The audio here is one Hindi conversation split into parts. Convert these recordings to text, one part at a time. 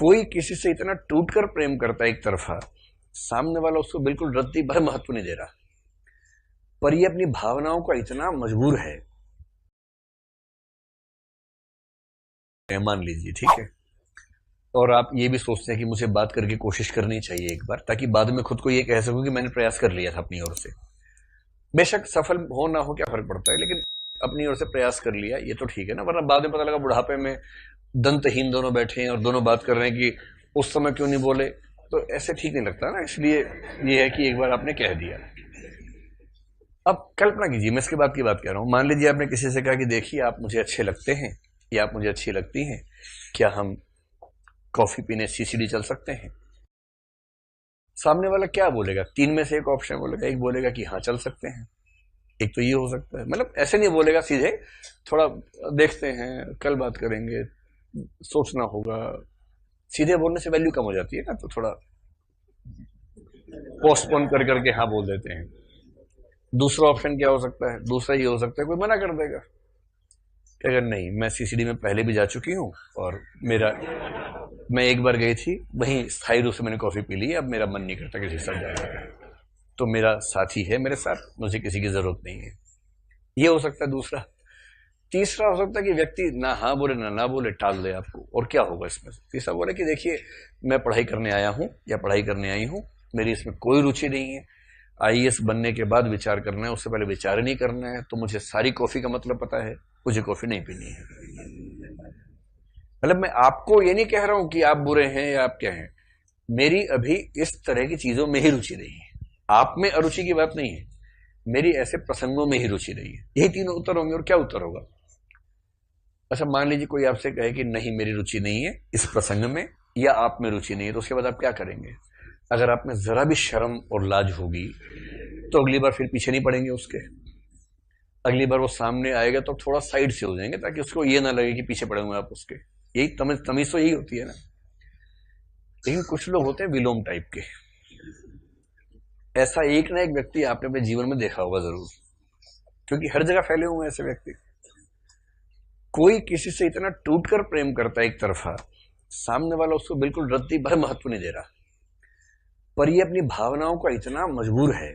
कोई किसी से इतना टूटकर प्रेम करता है एक तरफा, सामने वाला उसको बिल्कुल रत्ती भर महत्व नहीं दे रहा, पर ये अपनी भावनाओं का इतना मजबूर है, मान लीजिए, ठीक है, और आप ये भी सोचते हैं कि मुझे बात करके कोशिश करनी चाहिए एक बार, ताकि बाद में खुद को ये कह सकूं कि मैंने प्रयास कर लिया था अपनी ओर से। बेशक सफल हो ना हो क्या फर्क पड़ता है, लेकिन अपनी ओर से प्रयास कर लिया, ये तो ठीक है ना। वरना बाद में पता लगा बुढ़ापे में दंतहीन दोनों बैठे हैं और दोनों बात कर रहे हैं कि उस समय क्यों नहीं बोले, तो ऐसे ठीक नहीं लगता ना। इसलिए ये है कि एक बार आपने कह दिया। अब कल्पना कीजिए, मैं इसके बाद की बात कह रहा हूं, मान लीजिए आपने किसी से कहा कि देखिए आप मुझे अच्छे लगते हैं या आप मुझे अच्छी लगती हैं, क्या हम कॉफी पीने सीसीडी चल सकते हैं। सामने वाला क्या बोलेगा, तीन में से एक ऑप्शन बोलेगा। एक बोलेगा कि हाँ चल सकते हैं, एक तो ये हो सकता है, मतलब ऐसे नहीं बोलेगा सीधे, थोड़ा देखते हैं, कल बात करेंगे, सोचना होगा। सीधे बोलने से वैल्यू कम हो जाती है ना, तो थोड़ा पोस्टपोन कर करके हाँ बोल देते हैं। दूसरा ऑप्शन क्या हो सकता है, दूसरा ये हो सकता है कोई मना कर देगा कि अगर नहीं, मैं सीसीडी में पहले भी जा चुकी हूँ और मैं एक बार गई थी, वहीं स्थायी रूप से मैंने कॉफी पी ली, अब मेरा मन नहीं करता किसी के साथ जाने का, तो मेरा साथी है मेरे साथ, मुझे किसी की जरूरत नहीं है। ये हो सकता है दूसरा। तीसरा हो सकता है कि व्यक्ति ना हाँ बोले ना बोले, टाल दे आपको, और क्या होगा इसमें। तीसरा बोले कि देखिए मैं पढ़ाई करने आया हूँ या पढ़ाई करने आई हूँ, मेरी इसमें कोई रुचि नहीं है, आईएएस बनने के बाद विचार करना है, उससे पहले विचार नहीं करना है, तो मुझे सारी कॉफी का मतलब पता है, मुझे कॉफी नहीं पीनी है। मतलब मैं आपको ये नहीं कह रहा हूं कि आप बुरे हैं या आप क्या हैं, मेरी अभी इस तरह की चीजों में ही रुचि नहीं है। आप में अरुचि की बात नहीं है, मेरी ऐसे प्रसंगों में ही रुचि नहीं है। यही तीनों उत्तर होंगे, और क्या उत्तर होगा। अच्छा मान लीजिए कोई आपसे कहे कि नहीं मेरी रुचि नहीं है इस प्रसंग में, या आप में रुचि नहीं है, तो उसके बाद आप क्या करेंगे। अगर आप में जरा भी शर्म और लाज होगी तो अगली बार फिर पीछे नहीं पड़ेंगे उसके। अगली बार वो सामने आएगा तो थोड़ा साइड से हो जाएंगे, ताकि उसको ये ना लगे कि पीछे पड़े हुए आप उसके। यही तमीज तो यही होती है ना। लेकिन कुछ लोग होते हैं विलोम टाइप के। ऐसा एक ना एक व्यक्ति आपने अपने जीवन में देखा होगा जरूर, क्योंकि हर जगह फैले हुए हैं ऐसे व्यक्ति। कोई किसी से इतना टूटकर प्रेम करता है एक तरफा, सामने वाला उसको बिल्कुल रत्ती भर महत्व नहीं दे रहा, पर ये अपनी भावनाओं का इतना मजबूर है,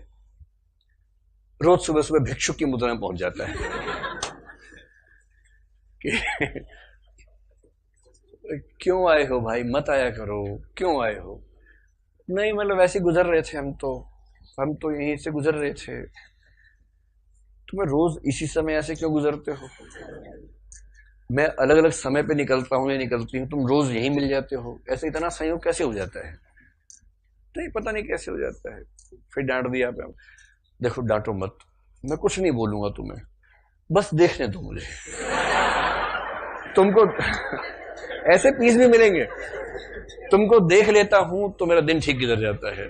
रोज सुबह सुबह भिक्षुक की मुद्रा में पहुंच जाता है कि क्यों आए हो भाई, मत आया करो, क्यों आए हो। नहीं मतलब वैसे गुजर रहे थे, हम तो यहीं से गुजर रहे थे। तुम्हें रोज इसी समय ऐसे क्यों गुजरते हो। मैं अलग अलग समय पे निकलता हूं या निकलती हूं, तुम रोज यहीं मिल जाते हो, ऐसे इतना संयोग कैसे हो जाता है। नहीं पता नहीं कैसे हो जाता है। फिर डांट दिया पे, देखो डांटो मत, मैं कुछ नहीं बोलूंगा तुम्हें, बस देखने दो मुझे। तुमको ऐसे पीस भी मिलेंगे, तुमको देख लेता हूं तो मेरा दिन ठीक गुजर जाता है,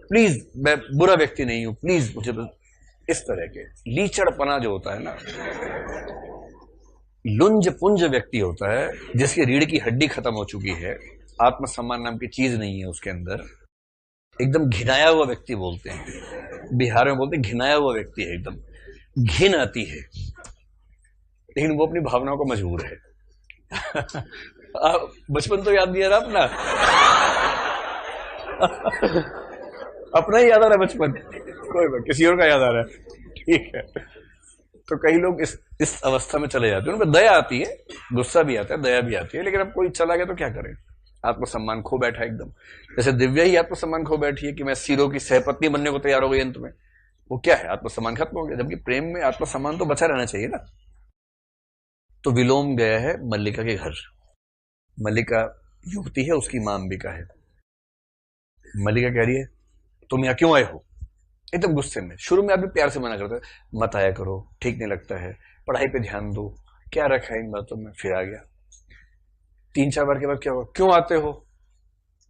प्लीज मैं बुरा व्यक्ति नहीं हूं, प्लीज मुझे बस। इस तरह के लीचड़पना जो होता है ना, लुंज पुंज व्यक्ति होता है जिसकी रीढ़ की हड्डी खत्म हो चुकी है, आत्मसम्मान नाम की चीज नहीं है उसके अंदर, एकदम घिनाया हुआ व्यक्ति बोलते हैं, बिहार में बोलते हैं घिनाया हुआ व्यक्ति है, एकदम घिन आती है, लेकिन वो अपनी भावनाओं को मजबूर है। बचपन तो याद नहीं आ रहा अपना। अपना ही याद आ रहा है बचपन, कोई बात, किसी और का याद आ रहा है, ठीक है। तो कई लोग इस अवस्था में चले जाते हैं, उनमें दया आती है, गुस्सा भी आता है, दया भी आती है, लेकिन अब कोई चला गया तो क्या करें। आत्मसम्मान खो बैठा एकदम, जैसे दिव्या ही आत्मसम्मान खो बैठी है कि मैं सीरो की सहपत्नी बनने को तैयार हो गई अंत में। वो क्या है, आत्मसम्मान खत्म हो गया, जबकि प्रेम में आत्मसम्मान तो बचा रहना चाहिए ना। तो विलोम गया है मल्लिका के घर। मल्लिका युवती है, उसकी मां अंबिका है। मल्लिका कह रही है तुम यहाँ क्यों आए हो, एकदम गुस्से में। शुरू में आदमी प्यार से मना करता है, मत आया करो, ठीक नहीं लगता है, पढ़ाई पे ध्यान दो, क्या रखा है इन बातों में। फिर आ गया, 3-4 बार के बाद क्या होगा, क्यों आते हो।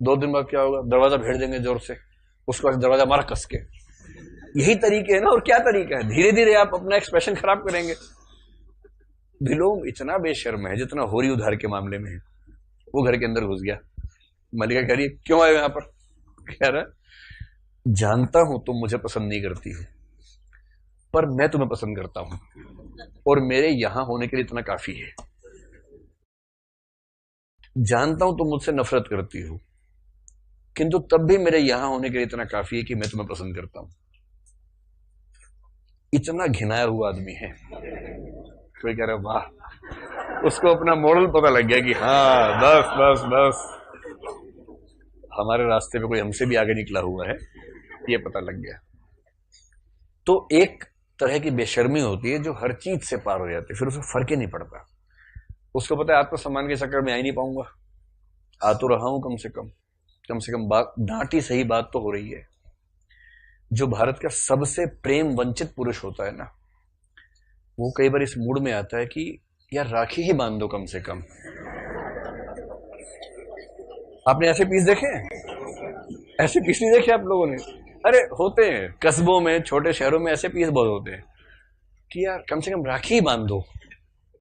2 दिन बाद क्या होगा, दरवाजा भेड़ देंगे जोर से, उसके बाद दरवाजा मारा कस के। यही तरीके है ना, और क्या तरीका है, धीरे धीरे आप अपना एक्सप्रेशन खराब करेंगे। विलोम इतना बेशर्म है जितना होरी उधार के मामले में है। वो घर के अंदर घुस गया, मल्लिका कह रही है क्यों आए हो यहां पर। कह रहा जानता हूं तुम मुझे पसंद नहीं करती हो, पर मैं तुम्हें पसंद करता हूं, और मेरे यहां होने के लिए इतना काफी है। जानता हूं तुम मुझसे नफरत करती हो, किंतु तब भी मेरे यहां होने के लिए इतना काफी है कि मैं तुम्हें पसंद करता हूं। इतना घिनाया हुआ आदमी है। कोई कह रहा है वाह, उसको अपना मॉडल पता लग गया कि हाँ बस बस बस, हमारे रास्ते पे कोई हमसे भी आगे निकला हुआ है, ये पता लग गया। तो एक तरह की बेशर्मी होती है जो हर चीज से पार हो जाती है, फिर उसे फर्क ही नहीं पड़ता। उसको पता है आत्मसम्मान के चक्कर में आ ही नहीं पाऊंगा, आ तो रहा हूं कम से कम बात, डांटी सही बात तो हो रही है। जो भारत का सबसे प्रेम वंचित पुरुष होता है ना, वो कई बार इस मूड में आता है कि यार राखी ही बांध दो कम से कम। आपने ऐसे पीस देखे हैं? ऐसे पीस नहीं देखे आप लोगों ने? अरे होते हैं कस्बों में, छोटे शहरों में ऐसे पीस बहुत होते हैं कि यार कम से कम राखी ही बांध दो।